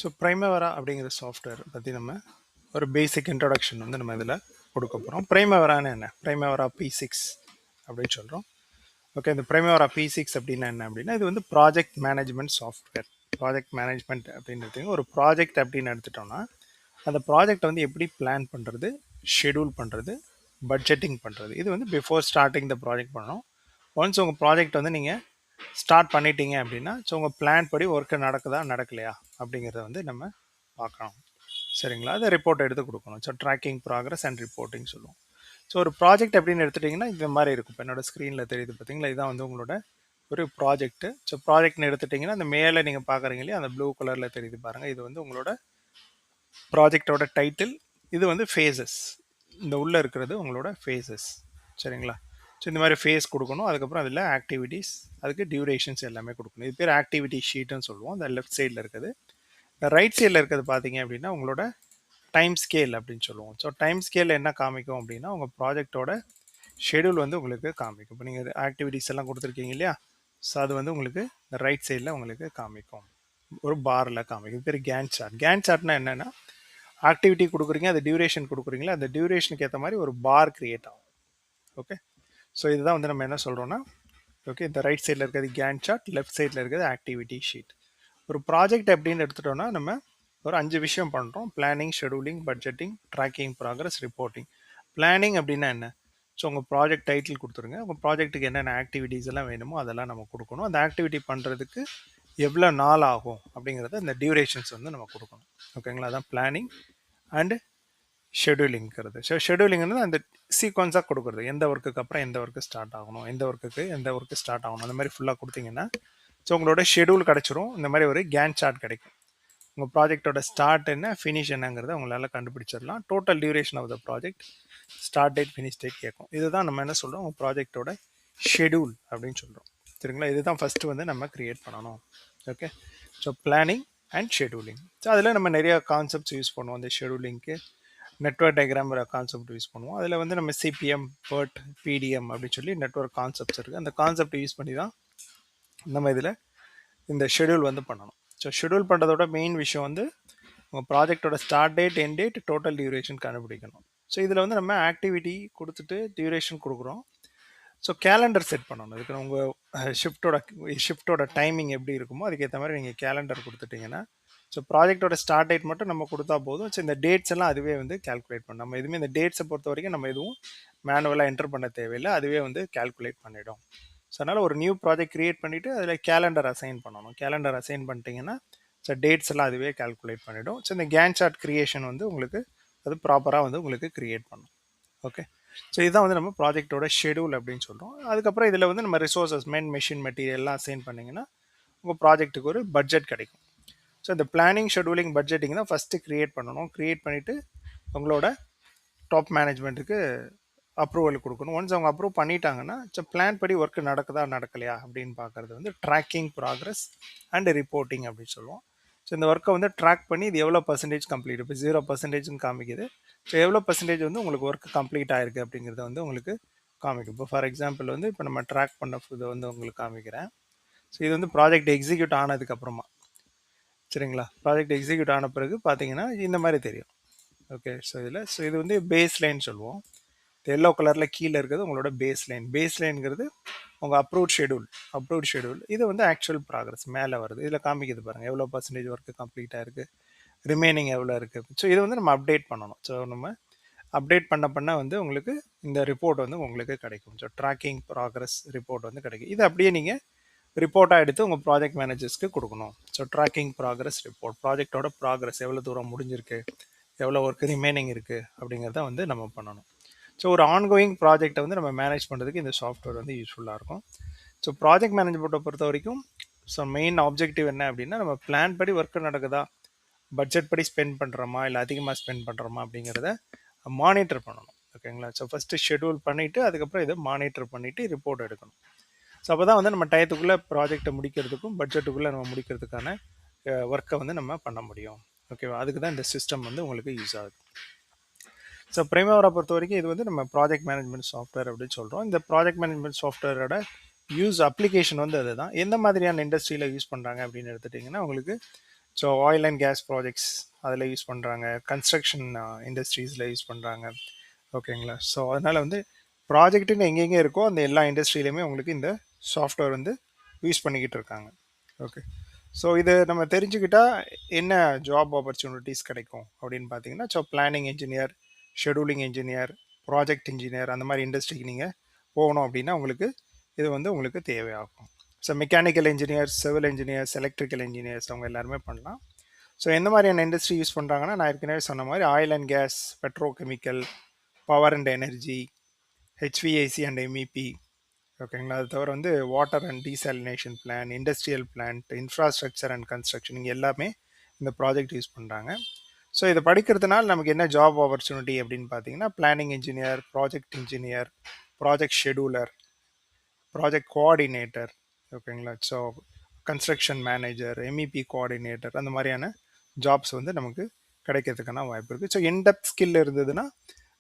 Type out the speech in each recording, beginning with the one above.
So ப்ரைமவரா அப்படிங்கிற software பற்றி நம்ம ஒரு பேசிக் இன்ட்ரடக்ஷன் வந்து நம்ம இதில் கொடுக்க போகிறோம். ப்ரைமவரான்னு என்ன? ப்ரைமவரா P6 அப்படின்னு சொல்கிறோம். ஓகே, இந்த ப்ரைமவரா P6 அப்படின்னா என்ன அப்படின்னா, இது வந்து project management software. Project management அப்படின்றது ஒரு ப்ராஜெக்ட் அப்படின்னு எடுத்துட்டோம்னா, அந்த ப்ராஜெக்டை வந்து எப்படி பிளான் பண்ணுறது, ஷெடியூல் பண்ணுறது, பட்ஜெட்டிங் பண்ணுறது, இது வந்து பிஃபோர் ஸ்டார்டிங் த ப்ராஜெக்ட் பண்ணணும். ஒன்ஸ் உங்கள் ப்ராஜெக்ட் வந்து நீங்கள் ஸ்டார்ட் பண்ணிட்டீங்க அப்படின்னா, ஸோ உங்கள் பிளான் படி ஒர்க்கு நடக்குதா நடக்கலையா அப்படிங்கிறத வந்து நம்ம பார்க்கணும். சரிங்களா? அதை ரிப்போர்ட் எடுத்து கொடுக்கணும். So tracking progress and reporting சொல்லுவோம். ஸோ ஒரு ப்ராஜெக்ட் அப்படின்னு எடுத்துட்டிங்கன்னா இந்த மாதிரி இருக்கும். இப்போ என்னோட ஸ்க்ரீனில் தெரியுது பார்த்தீங்களா, இதான் வந்து உங்களோட ஒரு ப்ராஜெக்ட்டு. ஸோ ப்ராஜெக்ட்னு எடுத்துட்டிங்கன்னா அந்த மேலே நீங்கள் பார்க்குறீங்க இல்லையா, அந்த ப்ளூ கலரில் தெரியுது பாருங்கள், இது வந்து உங்களோட ப்ராஜெக்டோட டைட்டில். இது வந்து ஃபேஸஸ், இந்த உள்ளே இருக்கிறது உங்களோட ஃபேஸஸ். சரிங்களா? ஸோ இந்த மாதிரி ஃபேஸ் கொடுக்கணும். அதுக்கப்புறம் அதில் ஆக்டிவிட்டீஸ், அதுக்கு டியூரேஷன்ஸ் எல்லாமே கொடுக்கணும். இது பேர் ஆக்டிவிட்டி ஷீட்டுன்னு சொல்லுவோம். அந்த லெஃப்ட் சைடில் இருக்குது. இந்த ரைட் சைடில் இருக்கிறது பார்த்தீங்க அப்படின்னா உங்களோட டைம் ஸ்கேல் அப்படின்னு சொல்லுவோம். ஸோ டைம் ஸ்கேல் என்ன காமிக்கும் அப்படின்னா, உங்கள் ப்ராஜெக்டோட ஷெடியூல் வந்து உங்களுக்கு காமிக்கும். இப்போ நீங்கள் ஆக்டிவிட்டீஸ் எல்லாம் கொடுத்துருக்கீங்க இல்லையா, ஸோ அது வந்து உங்களுக்கு இந்த ரைட் சைடில் உங்களுக்கு காமிக்கும், ஒரு பாரில் காமிக்கும். இது பேர் கேன் சார்ட். கேன் சார்ட்னா என்னென்னா, ஆக்டிவிட்டி கொடுக்குறீங்க, அது டியூரேஷன் கொடுக்குறீங்களா, அந்த டியூரேஷனுக்கு ஏற்ற மாதிரி ஒரு பார் கிரியேட் ஆகும். ஓகே, ஸோ இதுதான் வந்து நம்ம என்ன சொல்கிறோன்னா, ஓகே, இந்த ரைட் சைடில் இருக்கிறது கேன் சார்ட், லெஃப்ட் சைடில் இருக்கிறது ஆக்டிவிட்டி ஷீட். ஒரு ப்ராஜெக்ட் அப்படின்னு எடுத்துட்டோம்னா நம்ம ஒரு 5 விஷயம் பண்ணுறோம். Planning, scheduling, budgeting, tracking progress, reporting. Planning அப்படின்னா என்ன? ஸோ உங்கள் ப்ராஜெக்ட் டைட்டில் கொடுத்துருங்க. உங்கள் ப்ராஜெக்ட்டுக்கு என்னென்ன ஆக்டிவிட்டீஸ் எல்லாம் வேணுமோ அதெல்லாம் நம்ம கொடுக்கணும். அந்த ஆக்டிவிட்டி பண்ணுறதுக்கு எவ்வளோ நாள் ஆகும் அப்படிங்கிறத இந்த டியூரேஷன்ஸ் வந்து நம்ம கொடுக்கணும். ஓகேங்களா? அதான் பிளானிங் அண்டு ஷெடியூலிங்கிறது. ஸோ ஷெடியூலிங்கிறது அந்த சீக்வன்ஸாக கொடுக்குறது. எந்த ஒர்க்குக்கு அப்புறம் எந்த ஒர்க்கு ஸ்டார்ட் ஆகணும், எந்த ஒர்க்குக்கு எந்த ஒர்க்கு ஸ்டார்ட் ஆகணும், அந்த மாதிரி ஃபுல்லாக கொடுத்தீங்கன்னா ஸோ உங்களோட ஷெடியூல் கிடச்சிரும். இந்த மாதிரி ஒரு கேன் சார்ட் கிடைக்கும். உங்கள் ப்ராஜெக்டோட ஸ்டார்ட் என்ன, ஃபினிஷ் என்னங்கிறத உங்களால் கண்டுபிடிச்சிடலாம். Total duration of the project, start date, finish date கேட்கும். இதுதான் நம்ம என்ன சொல்கிறோம், உங்கள் ப்ராஜெக்டோட ஷெடியூல் அப்படின்னு சொல்கிறோம். சரிங்களா? இதுதான் ஃபஸ்ட்டு வந்து நம்ம க்ரியேட் பண்ணணும். Okay, so planning and scheduling. So அதில் நம்ம நிறைய கான்செப்ட்ஸ் யூஸ் பண்ணுவோம். அந்த ஷெடியூலிங்க்கு நெட்வொர்க் டயக்ராம் கான்செப்ட் யூஸ் பண்ணுவோம். அதில் வந்து நம்ம சிபிஎம், PERT, PDM அப்படின்னு சொல்லி நெட்வொர்க் கான்செப்ட்ஸ் இருக்குது. அந்த கான்செப்ட் யூஸ் பண்ணி தான் நம்ம இதில் இந்த ஷெடியூல் வந்து பண்ணணும். ஸோ ஷெடியூல் பண்ணுறதோட மெயின் விஷயம் வந்து உங்கள் ப்ராஜெக்டோட start date, end date, total duration கண்டுபிடிக்கணும். ஸோ இதில் வந்து நம்ம ஆக்டிவிட்டி கொடுத்துட்டு டியூரேஷன் கொடுக்குறோம். ஸோ கேலண்டர் செட் பண்ணணும். இதுக்கு உங்கள் ஷிஃப்ட்டோட டைமிங் எப்படி இருக்குமோ அதுக்கேற்ற மாதிரி நீங்கள் கேலண்டர் கொடுத்துட்டிங்கன்னா, ஸோ ப்ராஜெக்டோட ஸ்டார்ட் டேட் மட்டும் நம்ம கொடுத்தா போதும். ஸோ இந்த டேட்ஸ் எல்லாம் அதுவே வந்து கேல்குலேட் பண்ணும். நம்ம எதுவுமே இந்த டேட்ஸை பொறுத்த வரைக்கும் நம்ம எதுவும் மேனுவலாக என்டர் பண்ண தேவையில்லை, அதுவே வந்து கேல்குலேட் பண்ணிடும். ஸோ அதனால் ஒரு நியூ ப்ராஜெக்ட் க்ரியேட் பண்ணிவிட்டு அதில் கேலண்டர் அசைன் பண்ணணும். கேலண்டர் அசைன் பண்ணிட்டீங்கன்னா ஸோ டேட்ஸ் எல்லாம் அதுவே கேல்குலேட் பண்ணிவிடும். ஸோ இந்த கேன் சார்ட் க்ரியேஷன் வந்து உங்களுக்கு அது ப்ராப்பராக வந்து உங்களுக்கு க்ரியேட் பண்ணும். ஓகே, ஸோ இதுதான் வந்து நம்ம ப்ராஜெக்டோட ஷெடியூல் அப்படின்னு சொல்கிறோம். அதுக்கப்புறம் இதில் வந்து நம்ம ரிசோர்ஸஸ், மெஷின், மெட்டீரியல்லாம் அசைன் பண்ணிங்கன்னா உங்கள் ப்ராஜெக்ட்டுக்கு ஒரு பட்ஜெட் கிடைக்கும். ஸோ இந்த பிளானிங், ஷெடியூலிங், பட்ஜெட்டிங் தான் ஃபஸ்ட்டு க்ரியேட் பண்ணணும். க்ரியேட் பண்ணிவிட்டு உங்களோட டாப் மேனேஜ்மெண்ட்டுக்கு அப்ரூவல் கொடுக்கணும். ஒன்ஸ் அவங்க அப்ரூவ் பண்ணிட்டாங்கன்னா ஸோ பிளான் படி ஒர்க் நடக்குதா நடக்கலையா அப்படின்னு பார்க்குறது வந்து ட்ராக்கிங் ப்ராக்ரஸ் அண்ட் ரிப்போர்ட்டிங் அப்படின்னு சொல்லுவோம். ஸோ இந்த ஒர்க்கை வந்து ட்ராக் பண்ணி இது எவ்வளோ பர்சன்டேஜ் கம்ப்ளீட், இப்போ 0% காமிக்குது. ஸோ எவ்வளோ பர்சன்டேஜ் வந்து உங்களுக்கு ஒர்க் கம்ப்ளீட் ஆயிருக்கு அப்படிங்கிறத வந்து உங்களுக்கு காமிக்கும். இப்போ ஃபார் எக்ஸாம்பிள் வந்து இப்போ நம்ம ட்ராக் பண்ண இதை வந்து உங்களுக்கு காமிக்கிறேன். ஸோ இது வந்து ப்ராஜெக்ட் எக்ஸிக்யூட் ஆனதுக்கப்புறமா, சரிங்களா, ப்ராஜெக்ட் எக்ஸிக்யூட் ஆன பிறகு பார்த்தீங்கன்னா இந்த மாதிரி தெரியும். ஓகே, ஸோ இது வந்து பேஸ் லைன் சொல்லுவோம். எல்லோ கலரில் கீழே இருக்கிறது உங்களோட பேஸ் லைன். பேஸ் லைனுங்கிறது உங்கள் அப்ரூவ்ட் ஷெடியூல். இது வந்து ஆக்சுவல் ப்ராக்ரஸ் மேலே வருது. இதில் காமிக்குது பாருங்கள் எவ்வளோ பர்சன்டேஜ் ஒர்க்கு கம்ப்ளீட்டாக இருக்குது, ரிமைனிங் எவ்வளோ இருக்குது. ஸோ இதை வந்து நம்ம அப்டேட் பண்ணணும். ஸோ நம்ம அப்டேட் பண்ண வந்து உங்களுக்கு இந்த ரிப்போர்ட் வந்து உங்களுக்கு கிடைக்கும். ஸோ ட்ராக்கிங் ப்ராக்ரஸ் ரிப்போர்ட் வந்து கிடைக்கும். இது அப்படியே நீங்கள் ரிப்போர்ட்டாக எடுத்து உங்கள் ப்ராஜெக்ட் மேனேஜர்ஸ்க்கு கொடுக்கணும். ஸோ ட்ராக்கிங் ப்ராக்ரஸ் ரிப்போர்ட், ப்ராஜெக்டோட ப்ராக்ரஸ் எவ்வளோ தூரம் முடிஞ்சிருக்கு, எவ்வளோ ஒர்க் ரிமைனிங் இருக்குது அப்படிங்கிறத வந்து நம்ம பண்ணணும். ஸோ ஒரு ஆன்கோயிங் ப்ராஜெக்டை வந்து நம்ம மேனேஜ் பண்ணுறதுக்கு இந்த சாஃப்ட்வேர் வந்து யூஸ்ஃபுல்லாக இருக்கும். ஸோ ப்ராஜெக்ட் மேனேஜ்மெண்ட்டை பொறுத்த வரைக்கும் ஸோ மெயின் ஆப்ஜெக்டிவ் என்ன அப்படின்னா, நம்ம பிளான் படி ஒர்க் நடக்குதா, பட்ஜெட் படி ஸ்பெண்ட் பண்ணுறோமா இல்லை அதிகமாக ஸ்பெண்ட் பண்ணுறோமா அப்படிங்கிறத மானிட்டர் பண்ணணும். ஓகேங்களா? ஸோ ஃபஸ்ட்டு ஷெடியூல் பண்ணிவிட்டு அதுக்கப்புறம் இதை மானிட்டர் பண்ணிவிட்டு ரிப்போர்ட் எடுக்கணும். ஸோ அப்போ தான் வந்து நம்ம டயத்துக்குள்ளே ப்ராஜெக்டை முடிக்கிறதுக்கும் பட்ஜெட்டுக்குள்ளே நம்ம முடிக்கிறதுக்கான ஒர்க்கை வந்து நம்ம பண்ண முடியும். ஓகேவா? அதுக்கு தான் இந்த சிஸ்டம் வந்து உங்களுக்கு யூஸ் ஆகுது. ஸோ ப்ரைமவரா பொறுத்த வரைக்கும் இது வந்து நம்ம ப்ராஜெக்ட் மேனேஜ்மெண்ட் சாஃப்ட்வேர் அப்படின்னு சொல்கிறோம். இந்த ப்ராஜெக்ட் மேனேஜ்மெண்ட் சாஃப்ட்வேரோட அப்ளிகேஷன் வந்து அதுதான். எந்த மாதிரியான இண்டஸ்ட்ரியில் யூஸ் பண்ணுறாங்க அப்படின்னு எடுத்துட்டிங்கன்னா, உங்களுக்கு so oil and gas projects அதில் யூஸ் பண்ணுறாங்க, கன்ஸ்ட்ரக்ஷன் இண்டஸ்ட்ரீஸில் யூஸ் பண்ணுறாங்க. ஓகேங்களா? ஸோ அதனால் வந்து ப்ராஜெக்ட்டுன்னு எங்கெங்கே இருக்கோ அந்த எல்லா இண்டஸ்ட்ரியிலையுமே உங்களுக்கு இந்த சாஃப்ட்வேர் வந்து யூஸ் பண்ணிக்கிட்டு இருக்காங்க. ஓகே. ஸோ இது நம்ம தெரிஞ்சுக்கிட்டா என்ன ஜாப் ஆப்பர்ச்சுனிட்டிஸ் கிடைக்கும் அப்படின்னு பார்த்தீங்கன்னா, so planning engineer, scheduling engineer, project engineer அந்த மாதிரி இண்டஸ்ட்ரிக்கு நீங்கள் போகணும் அப்படின்னா உங்களுக்கு இது வந்து உங்களுக்கு தேவையாகும். So mechanical engineers, civil engineers, electrical engineers அவங்க எல்லாருமே பண்ணலாம். ஸோ எந்த மாதிரியான இண்டஸ்ட்ரி யூஸ் பண்ணுறாங்கன்னா, நான் ஏற்கனவே சொன்ன மாதிரி oil and gas, petrochemical, power and energy, HVIC and MEP. ஓகேங்களா? அது தவிர வந்து water and desalination plan, industrial plant, infrastructure and construction இங்கே எல்லாமே இந்த ப்ராஜெக்ட் யூஸ் பண்ணுறாங்க. ஸோ இதை படிக்கிறதுனால நமக்கு என்ன ஜாப் ஆப்பர்ச்சுனிட்டி அப்படின்னு பார்த்தீங்கன்னா, planning engineer, project engineer, project scheduler, project coordinator. ஓகேங்களா? So construction manager, MEP coordinator அந்த மாதிரியான ஜாப்ஸ் வந்து நமக்கு கிடைக்கிறதுக்கான வாய்ப்பு இருக்குது. ஸோ இன்டெப்த் ஸ்கில் இருந்ததுன்னா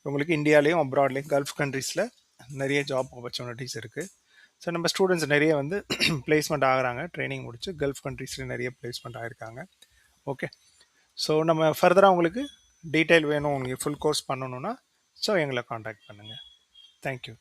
உங்களுக்கு இந்தியாலேயும் அப்ராட்லேயும் கல்ஃப் கண்ட்ரீஸில் நிறைய ஜாப் ஆப்பர்ச்சுனிட்டிஸ் இருக்குது. ஸோ நம்ம ஸ்டூடெண்ட்ஸ் நிறைய வந்து பிளேஸ்மெண்ட் ஆகிறாங்க, ட்ரைனிங் முடிச்சு கல்ஃப் கண்ட்ரீஸில் நிறைய பிளேஸ்மெண்ட் ஆகிருக்காங்க. ஓகே. ஸோ நம்ம ஃபர்தராக உங்களுக்கு டீட்டெயில் வேணும், உங்களுக்கு ஃபுல் கோர்ஸ் பண்ணணுன்னா ஸோ எங்களை காண்டாக்ட் பண்ணுங்கள். தேங்க்யூ.